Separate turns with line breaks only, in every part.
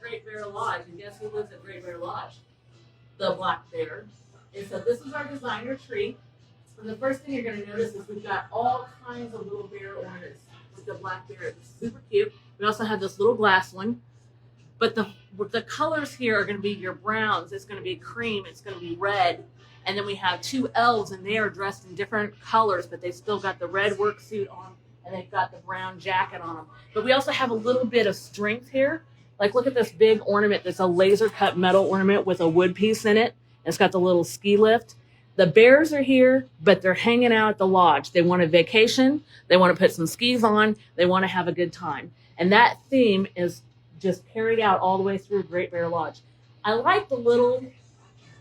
Great Bear Lodge, and guess who lives at Great Bear Lodge? The black bear. And so this is our designer tree. And the first thing you're going to notice is we've got all kinds of little bear ornaments with the black bear. It's super cute. We also have this little glass one. But the colors here are going to be your browns. It's going to be cream. It's going to be red. And then we have two elves, and they are dressed in different colors, but they still got the red work suit on, and they've got the brown jacket on them. But we also have a little bit of strength here. Like, look at this big ornament. There's a laser cut metal ornament with a wood piece in it. It's got the little ski lift. The bears are here, but they're hanging out at the lodge. They want a vacation. They want to put some skis on. They want to have a good time. And that theme is just carried out all the way through Great Bear Lodge. I like the little,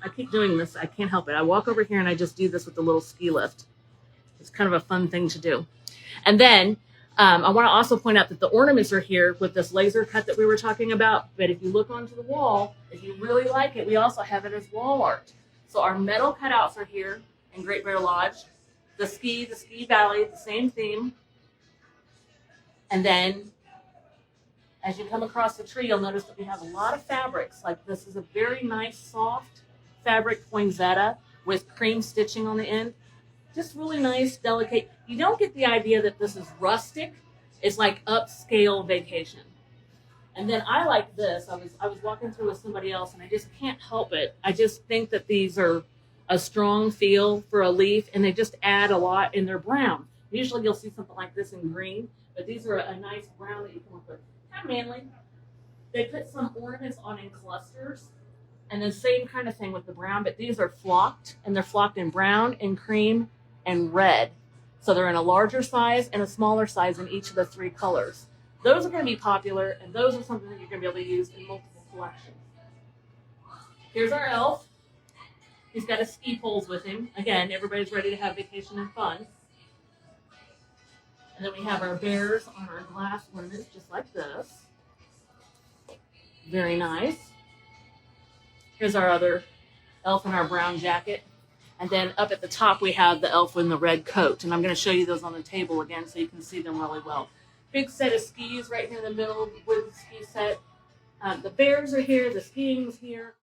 I keep doing this. I can't help it. I walk over here and I just do this with the little ski lift. It's kind of a fun thing to do. And then I want to also point out that the ornaments are here with this laser cut that we were talking about. But if you look onto the wall, if you really like it, we also have it as wall art. So our metal cutouts are here in Great Bear Lodge. The ski valley, the same theme. And then as you come across the tree, you'll notice that we have a lot of fabrics. Like, this is a very nice, soft fabric poinsettia with cream stitching on the end. Just really nice, delicate. You don't get the idea that this is rustic. It's like upscale vacation. And then I like this. I was walking through with somebody else, and I just can't help it. I just think that these are a strong feel for a leaf, and they just add a lot in their brown. Usually you'll see something like this in green, but these are a nice brown that you come up with. Kind of manly. They put some ornaments on in clusters, and the same kind of thing with the brown, but these are flocked, and they're flocked in brown and cream and red. So they're in a larger size and a smaller size in each of the three colors. Those are going to be popular, and those are something that you're going to be able to use in multiple collections. Here's our elf. He's got his ski poles with him. Again, everybody's ready to have vacation and fun. And then we have our bears on our glass ornaments, just like this. Very nice. Here's our other elf in our brown jacket. And then up at the top, we have the elf in the red coat. And I'm going to show you those on the table again so you can see them really well. Big set of skis right here in the middle with the ski set. The bears are here. The skiing's here.